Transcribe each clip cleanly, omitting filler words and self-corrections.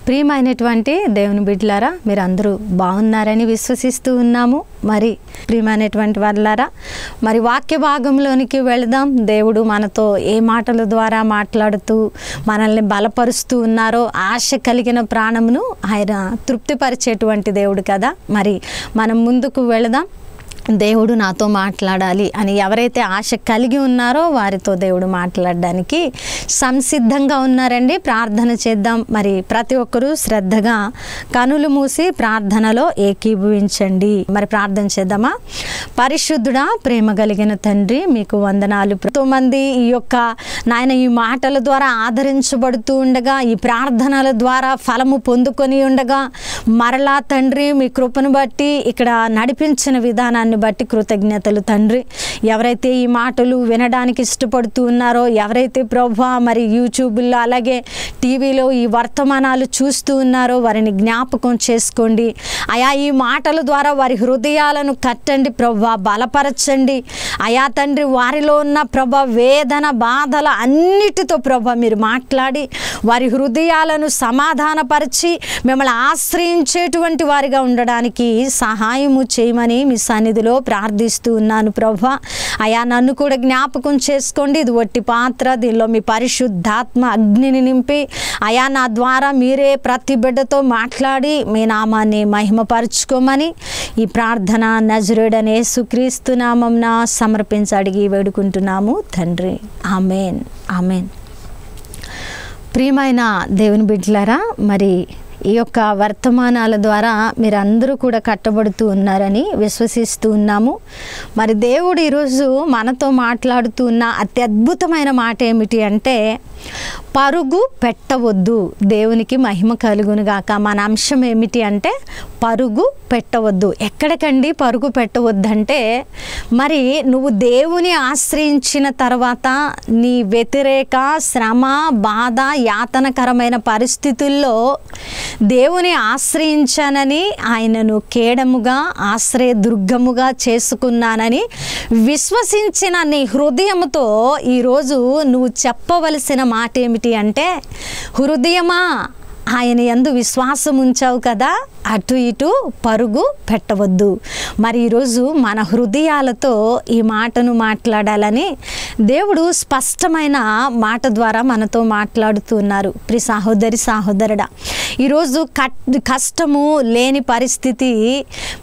ప్రియమైనటువంటి దేవుని బిడ్డలారా, మీరందరూ బాగున్నారని విశ్వసిస్తూ ఉన్నాము. మరి ప్రియమైనటువంటి వాళ్ళారా, మరి వాక్య భాగంలోనికి వెళదాం. దేవుడు మనతో ఏ మాటల ద్వారా మాట్లాడుతూ మనల్ని బలపరుస్తూ ఉన్నారో, ఆశ కలిగిన ప్రాణమును ఆయన తృప్తిపరిచేటువంటి దేవుడు కదా. మరి మనం ముందుకు వెళదాం. దేవుడు నాతో మాట్లాడాలి అని ఎవరైతే ఆశ కలిగి ఉన్నారో వారితో దేవుడు మాట్లాడడానికి సంసిద్ధంగా ఉన్నారండి. ప్రార్థన చేద్దాం. మరి ప్రతి ఒక్కరూ శ్రద్ధగా కనులు మూసి ప్రార్థనలో ఏకీభవించండి. మరి ప్రార్థన చేద్దామా? పరిశుద్ధుడా, ప్రేమ కలిగిన తండ్రి, మీకు వందనాలు. ఎంతోమంది ఈ యొక్క నాయన ఈ మాటల ద్వారా ఆదరించబడుతూ ఉండగా, ఈ ప్రార్థనల ద్వారా ఫలము పొందుకొని ఉండగా, మరలా తండ్రి మీ కృపను బట్టి ఇక్కడ నడిపించిన విధానాన్ని బట్టి కృతజ్ఞతలు తండ్రి. ఎవరైతే ఈ మాటలు వినడానికి ఇష్టపడుతూ ఉన్నారో, ఎవరైతే ప్రభువా మరి యూట్యూబ్లో అలాగే టీవీలో ఈ వర్తమానాలు చూస్తూ ఉన్నారో వారిని జ్ఞాపకం చేసుకోండి అయా. ఈ మాటల ద్వారా వారి హృదయాలను కట్టండి ప్రభువా, బలపరచండి అయా తండ్రి. వారిలో ఉన్న ప్రభా వేదన బాధల అన్నిటితో ప్రభా మీరు మాట్లాడి వారి హృదయాలను సమాధానపరిచి మిమ్మల్ని ఆశ్రయించేటువంటి వారిగా ఉండడానికి సహాయము చేయమని మీ సన్నిధిలో ప్రార్థిస్తూ ఉన్నాను ప్రభువా. అయా నన్ను కూడా జ్ఞాపకం చేసుకోండి. ఇది ఒట్టి పాత్ర, దీనిలో మీ పరిశుద్ధాత్మ అగ్నిని నింపి అయా నా ద్వారా మీరే ప్రతి బిడ్డతో మాట్లాడి మీ నామాన్ని మహిమపరచుకోమని ఈ ప్రార్థన నజరేయుడైన యేసుక్రీస్తు నామమున సమర్పించి అడిగి వేడుకుంటున్నాము తండ్రి. ఆమేన్, ఆమేన్. ప్రియమైన దేవుని బిడ్డలారా, మరి ఈ యొక్క వర్తమానాల ద్వారా మీరందరూ కూడా కట్టబడుతూ ఉన్నారని విశ్వసిస్తూ ఉన్నాము. మరి దేవుడు ఈరోజు మనతో మాట్లాడుతూ ఉన్న అత్యద్భుతమైన మాట ఏమిటి అంటే, పరుగు పెట్టవద్దు. దేవునికి మహిమ కలుగును గాక. మన అంశం ఏమిటి అంటే పరుగు పెట్టవద్దు. ఎక్కడికండి పరుగు పెట్టవద్దంటే, మరి నువ్వు దేవుని ఆశ్రయించిన తర్వాత నీ వ్యతిరేక శ్రమ బాధ యాతనకరమైన పరిస్థితుల్లో దేవుని ఆశ్రయించానని, ఆయనను కేడముగా ఆశ్రయదుర్గముగా చేసుకున్నానని విశ్వసించిన నీ హృదయముతో ఈరోజు నువ్వు చెప్పవలసిన మాట ఏమిటి అంటే, హృదయమా ఆయన యందు విశ్వాసం ఉంచావు కదా, అటు ఇటు పరుగు పెట్టవద్దు. మరి ఈరోజు మన హృదయాలతో ఈ మాటను మాట్లాడాలని దేవుడు స్పష్టమైన మాట ద్వారా మనతో మాట్లాడుతున్నారు. ప్రియ సహోదరి సహోదరుడా, ఈరోజు కష్టము లేని పరిస్థితి,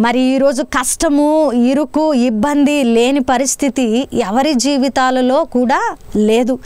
మరి ఈరోజు కష్టము ఇరుకు ఇబ్బంది లేని పరిస్థితి ఎవరి జీవితాలలో కూడా లేదు.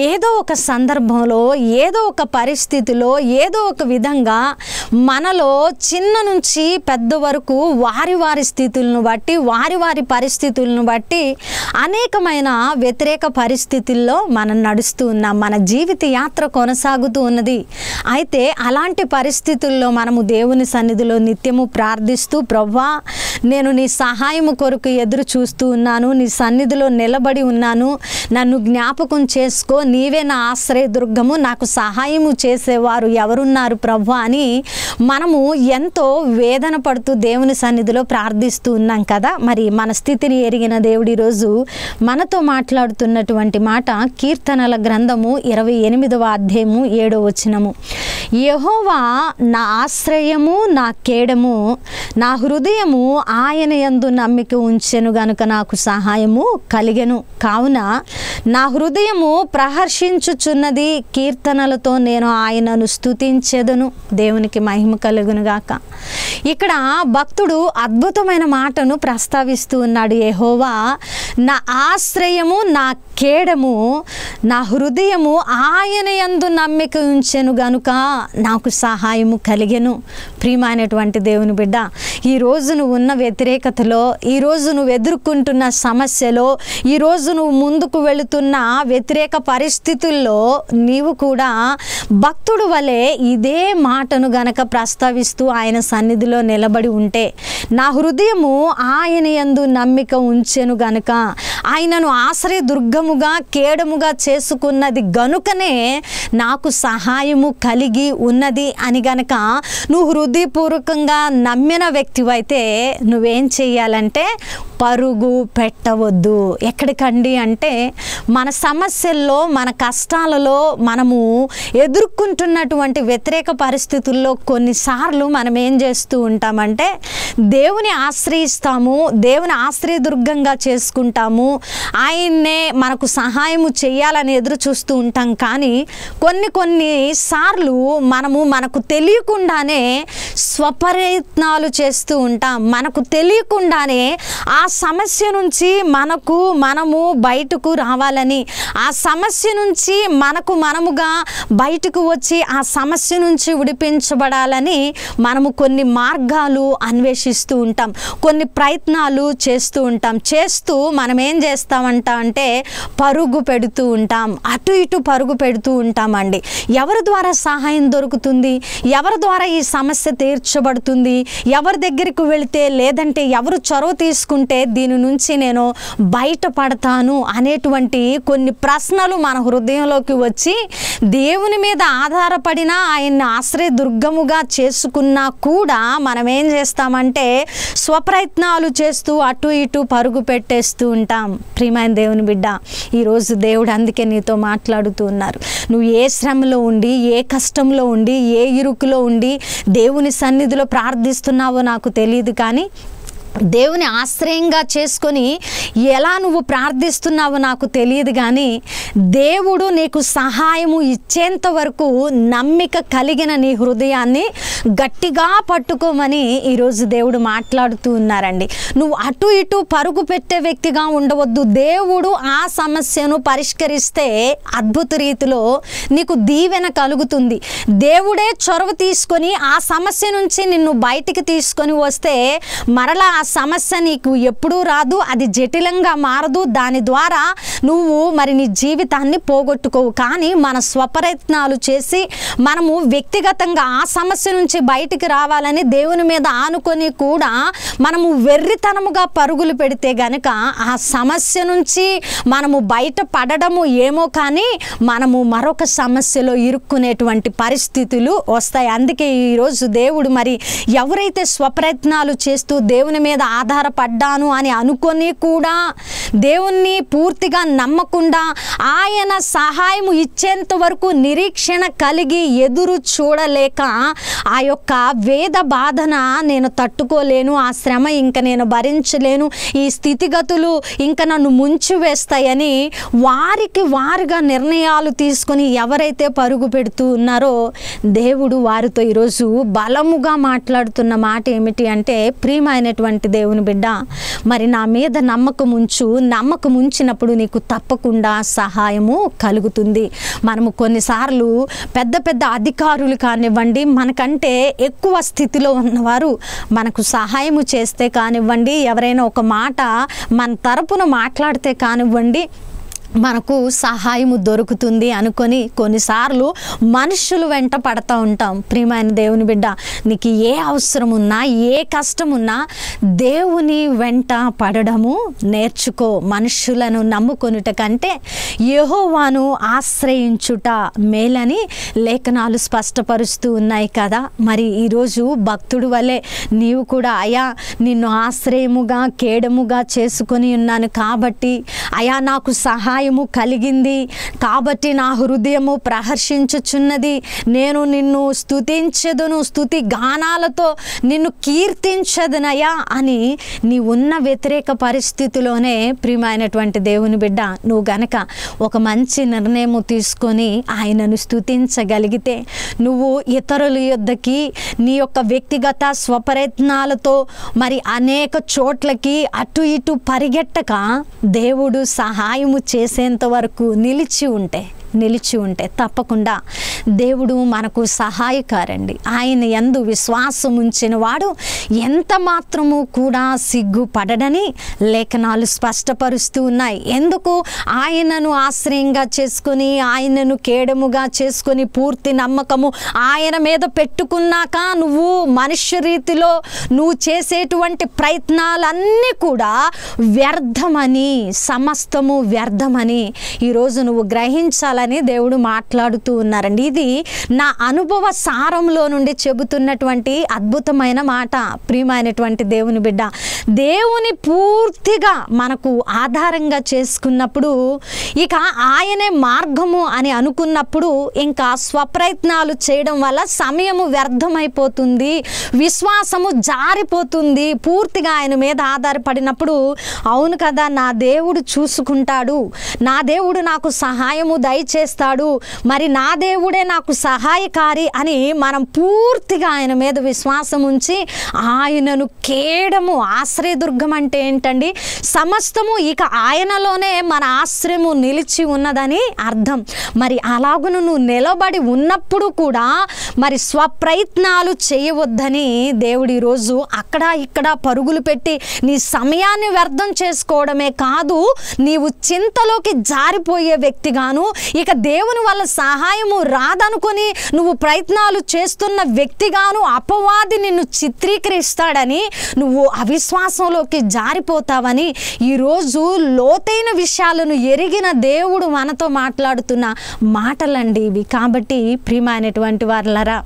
ఏదో ఒక సందర్భంలో ఏదో ఒక పరిస్థితిలో ఏదో ఒక విధంగా మనలో చిన్న నుంచి పెద్ద వరకు వారి వారి స్థితులను బట్టి వారి వారి పరిస్థితులను బట్టి అనేకమైన వ్యతిరేక పరిస్థితుల్లో మనం నడుస్తూ ఉన్నాం. మన జీవిత యాత్ర కొనసాగుతూ ఉన్నది. అయితే అలాంటి పరిస్థితుల్లో మనము దేవుని సన్నిధిలో నిత్యము ప్రార్థిస్తూ, ప్రభువా నేను నీ సహాయము కొరకు ఎదురు చూస్తూ ఉన్నాను, నీ సన్నిధిలో నిలబడి ఉన్నాను, నన్ను జ్ఞాపకం చేసుకో, నీవే నా ఆశ్రయదుర్గము, నాకు సహాయము చేసేవారు ఎవరున్నారు ప్రభువా అని మనము ఎంతో వేదన పడుతూ దేవుని సన్నిధిలో ప్రార్థిస్తూ ఉన్నాం కదా. మరి మన స్థితిని ఎరిగిన దేవుడు ఈరోజు మనతో మాట్లాడుతున్నటువంటి మాట కీర్తనల గ్రంథము 28వ అధ్యాయము 7వ వచనము. యెహోవా నా ఆశ్రయము నా కేడము, నా హృదయము ఆయన యందు నమ్మిక ఉంచెను గనుక నాకు సహాయము కలిగెను. కావున నా హృదయము ప్రహర్షించుచున్నది, కీర్తనలతో నేను ఆయనను స్తుతించెదను. దేవునికి మహిమ కలుగును గాక. ఇక్కడ భక్తుడు అద్భుతమైన మాటను ప్రస్తావిస్తూ ఉన్నాడు. యెహోవా నా ఆశ్రయము నా కేడము, నా హృదయము ఆయన యందు నమ్మిక ఉంచెను గనుక నాకు సహాయము కలిగెను. ప్రియమైనటువంటి దేవుని బిడ్డ, ఈరోజు నువ్వు ఉన్న వ్యతిరేకతలో, ఈరోజు నువ్వు ఎదుర్కొంటున్న సమస్యలో, ఈరోజు నువ్వు ముందుకు వెళుతున్న వ్యతిరేక పరిస్థితుల్లో నీవు కూడా భక్తుడు వలె ఇదే మాటను గనక ప్రస్తావిస్తూ ఆయన సన్నిధిలో నిలబడి ఉంటే, నా హృదయము ఆయన యందు నమ్మిక ఉంచెను గనుక, ఆయనను ఆశ్రయదుర్గముగా కేడముగా చేసుకున్నది గనుకనే నాకు సహాయము కలిగి ఉన్నది అని గనక నువ్వు హృదయపూర్వకంగా నమ్మిన వ్యక్తివైతే నువ్వేం చెయ్యాలంటే పరుగు పెట్టవద్దు. ఎక్కడికండి అంటే మన సమస్యల్లో, మన కష్టాలలో మనము ఎదుర్కొంటున్నటువంటి వ్యతిరేక పరిస్థితుల్లో కొన్నిసార్లు మనం ఏం చేస్తూ ఉంటామంటే దేవుని ఆశ్రయిస్తాము, దేవుని ఆశ్రయదుర్గంగా చేసుకుంటాము, ఆయన్నే మనకు సహాయము చేయాలని ఎదురు చూస్తూ ఉంటాం. కానీ కొన్నిసార్లు మనకు తెలియకుండానే స్వప్రయత్నాలు చేస్తూ ఉంటాం. మనకు తెలియకుండానే ఆ సమస్య నుంచి మనము బయటకు రావాలని, ఆ సమస్య నుంచి మనముగా బయటకు వచ్చి ఆ సమస్య నుంచి విడిపించబడాలని మనము కొన్ని మార్గాలు అన్వేషిస్తూ ఉంటాం, కొన్ని ప్రయత్నాలు చేస్తూ ఉంటాం. చేస్తూ మనం ఏం చేస్తామంటే పరుగు పెడుతూ ఉంటాం, అటు ఇటు పరుగు పెడుతూ ఉంటామండి. ఎవరి ద్వారా సహాయం దొరుకుతుంది, ఎవరి ద్వారా ఈ సమస్య తీర్చబడుతుంది, ఎవరి దగ్గరికి వెళితే, లేదంటే ఎవరు చొరవ తీసుకుంటే దీని నుంచి నేను బయటపడతాను అనేటువంటి కొన్ని ప్రశ్నలు మన హృదయంలోకి వచ్చి దేవుని మీద ఆధారపడినా, ఆయన్ని ఆశ్రయదుర్గముగా చేసుకున్నా కూడా మనం ఏం చేస్తామంటే స్వప్రయత్నాలు చేస్తూ అటు ఇటు పరుగు పెట్టేస్తూ ఉంటాం. ప్రియమైన దేవుని బిడ్డ, ఈరోజు దేవుడు అందుకే నీతో మాట్లాడుతూ ఉన్నారు. నువ్వు ఏ శ్రమలో ఉండి, ఏ కష్టంలో ఉండి, ఏ ఇరుకులో ఉండి దేవుని సన్నిధిలో ప్రార్థిస్తున్నావో నాకు తెలియదు, కానీ దేవుని ఆశ్రయంగా చేసుకొని ఎలా నువ్వు ప్రార్థిస్తున్నావో నాకు తెలియదు, కానీ దేవుడు నీకు సహాయము ఇచ్చేంత వరకు నమ్మిక కలిగిన నీ హృదయాన్ని గట్టిగా పట్టుకోమని ఈరోజు దేవుడు మాట్లాడుతూ ఉన్నారండి. నువ్వు అటు ఇటు పరుగు పెట్టే వ్యక్తిగా ఉండవద్దు. దేవుడు ఆ సమస్యను పరిష్కరిస్తే అద్భుత రీతిలో నీకు దీవెన కలుగుతుంది. దేవుడే చొరవ తీసుకొని ఆ సమస్య నుంచి నిన్ను బయటికి తీసుకొని వస్తే మరలా ఆ సమస్య నీకు ఎప్పుడూ రాదు, అది జటిలంగా మారదు, దాని ద్వారా నువ్వు నీ జీవితాన్ని పోగొట్టుకోవు. కానీ మన స్వప్రయత్నాలు చేసి మనము వ్యక్తిగతంగా ఆ సమస్య నుంచి బయటికి రావాలని దేవుని మీద ఆనుకొని కూడా మనము వెర్రితనముగా పరుగులు పెడితే గనక ఆ సమస్య నుంచి మనము బయట పడడము ఏమో, కానీ మనము మరొక సమస్యలో ఇరుక్కునేటువంటి పరిస్థితులు వస్తాయి. అందుకే ఈరోజు దేవుడు ఎవరైతే స్వప్రయత్నాలు చేస్తూ దేవుని మీద ఆధారపడ్డాను అని అనుకొని కూడా దేవుణ్ణి పూర్తిగా నమ్మకుండా ఆయన సహాయము ఇచ్చేంత వరకు నిరీక్షణ కలిగి ఎదురు చూడలేక ఆ యొక్క వేద బాధన నేను తట్టుకోలేను, ఆ శ్రమ ఇంకా నేను భరించలేను, ఈ స్థితిగతులు ఇంకా నన్ను ముంచి వేస్తాయని వారుగా నిర్ణయాలు తీసుకొని ఎవరైతే పరుగు పెడుతూ ఉన్నారో దేవుడు వారితో ఈరోజు బలముగా మాట్లాడుతున్న మాట ఏమిటి అంటే, ప్రియమైనటువంటి దేవుని బిడ్డ, నా మీద నమ్మకం ఉంచు, నమ్మకం ఉంచినప్పుడు నీకు తప్పకుండా సహాయము కలుగుతుంది. మనము కొన్నిసార్లు పెద్ద పెద్ద అధికారులు కానివ్వండి, మనకంటే ఎక్కువ స్థితిలో ఉన్నవారు మనకు సహాయము చేస్తే కానివ్వండి, ఎవరైనా ఒక మాట మన తరపున మాట్లాడితే కానివ్వండి, మనకు సహాయము దొరుకుతుంది అనుకొని కొన్నిసార్లు మనుషులు వెంట పడతా ఉంటాం. ప్రియమైన దేవుని బిడ్డ, నీకు ఏ అవసరం ఉన్నా, ఏ కష్టం ఉన్నా దేవుని వెంట పడడము నేర్చుకో. మనుషులను నమ్ముకొనుట కంటే యెహోవాను ఆశ్రయించుట మేలని లేఖనాలు స్పష్టపరుస్తూ ఉన్నాయి కదా. ఈరోజు భక్తుడు వలె నీవు కూడా, అయా నిన్ను ఆశ్రయముగా కేడముగా చేసుకొని ఉన్నాను కాబట్టి, అయా నాకు సహాయము కలిగింది కాబట్టి నా హృదయము ప్రహర్షించుచున్నది, నేను నిన్ను స్తుతించెదను, స్తుతి గానాలతో నిన్ను కీర్తించదనయా అని నీ ఉన్న వ్యతిరేక పరిస్థితిలోనే ప్రియమైనటువంటి దేవుని బిడ్డ, నువ్వు గనక ఒక మంచి నిర్ణయం తీసుకొని ఆయనను స్తుతించగలిగితే, నువ్వు ఇతరుల యొద్దకి నీ యొక్క వ్యక్తిగత స్వప్రయత్నాలతో అనేక చోట్లకి అటు ఇటు పరిగెట్టక దేవుడు సహాయము చేసేంత వరకు నిలిచి ఉంటే తప్పకుండా దేవుడు మనకు సహాయకారండి. ఆయన యందు విశ్వాసం ఉంచిన వాడు ఎంత మాత్రము కూడా సిగ్గుపడడని లేఖనాలు స్పష్టపరుస్తూ ఉన్నాయి. ఎందుకు? ఆయనను ఆశ్రయంగా చేసుకొని, ఆయనను కేడముగా చేసుకొని, పూర్తి నమ్మకము ఆయన మీద పెట్టుకున్నాక నువ్వు మనుష్య రీతిలో నువ్వు చేసేటువంటి ప్రయత్నాలన్నీ కూడా వ్యర్థమని, సమస్తము వ్యర్థమని ఈరోజు నువ్వు గ్రహించాలి. ఉండాలని దేవుడు మాట్లాడుతూ ఉన్నారండి. ఇది నా అనుభవ సారంలో నుండి చెబుతున్నటువంటి అద్భుతమైన మాట. ప్రియమైనటువంటి దేవుని బిడ్డ, దేవుని పూర్తిగా మనకు ఆధారంగా చేసుకున్నప్పుడు, ఇక ఆయనే మార్గము అని అనుకున్నప్పుడు ఇంకా స్వప్రయత్నాలు చేయడం వల్ల సమయము వ్యర్థమైపోతుంది, విశ్వాసము జారిపోతుంది. పూర్తిగా ఆయన మీద ఆధారపడినప్పుడు అవును కదా, నా దేవుడు చూసుకుంటాడు, నా దేవుడు నాకు సహాయము దయచేస్తాడు, మరి నా దేవుడే నాకు సహాయకారి అని మనం పూర్తిగా ఆయన మీద విశ్వాసం ఉంచి ఆయనను కేడము. ఆశ్రయదుర్గం అంటే ఏంటండి? సమస్తము ఇక ఆయనలోనే మన ఆశ్రయము నిలిచి ఉన్నదని అర్థం. మరి అలాగును నువ్వు నిలబడి ఉన్నప్పుడు కూడా మరి స్వప్రయత్నాలు చేయవద్దని దేవుడు ఈరోజు అక్కడ ఇక్కడ పరుగులు పెట్టి నీ సమయాన్ని వ్యర్థం చేసుకోవడమే కాదు, నీవు చింతలోకి జారిపోయే వ్యక్తిగాను, ఇక దేవుని వల్ల సహాయము రాదనుకొని నువ్వు ప్రయత్నాలు చేస్తున్న వ్యక్తిగాను అపవాది నిన్ను చిత్రీకరిస్తాడని నువ్వు అవిశ్వాసంలోకి జారిపోతావని ఈరోజు లోతైన విషయాలను ఎరిగిన దేవుడు మనతో మాట్లాడుతున్న మాటలండి ఇవి. కాబట్టి ప్రియమైనటువంటి వారలారా,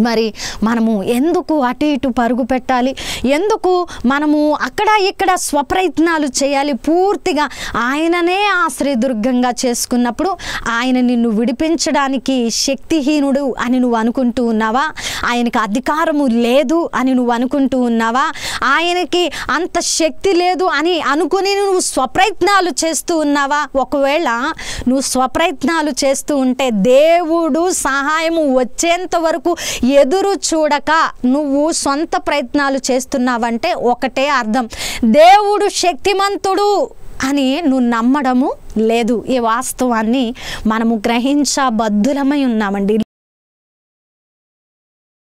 మరి మనము ఎందుకు అటు ఇటు పరుగు పెట్టాలి? ఎందుకు మనము అక్కడ ఇక్కడ స్వప్రయత్నాలు చేయాలి? పూర్తిగా ఆయననే ఆశ్రయదుర్గంగా చేసుకున్నప్పుడు ఆయన నిన్ను విడిపించడానికి శక్తిహీనుడు అని నువ్వు అనుకుంటూ ఉన్నావా? ఆయనకి అధికారము లేదు అని నువ్వు అనుకుంటూ ఉన్నావా? ఆయనకి అంత శక్తి లేదు అని అనుకుని నువ్వు స్వప్రయత్నాలు చేస్తూ ఉన్నావా? ఒకవేళ నువ్వు స్వప్రయత్నాలు చేస్తూ ఉంటే దేవుడు సహాయము వచ్చేంత వరకు ఎదురు చూడక నువ్వు సొంత ప్రయత్నాలు చేస్తున్నావంటే ఒకటే అర్థం, దేవుడు శక్తిమంతుడు అని నువ్వు నమ్మడము లేదు. ఈ వాస్తవాన్ని మనము గ్రహించబద్ధులమై ఉన్నామండి.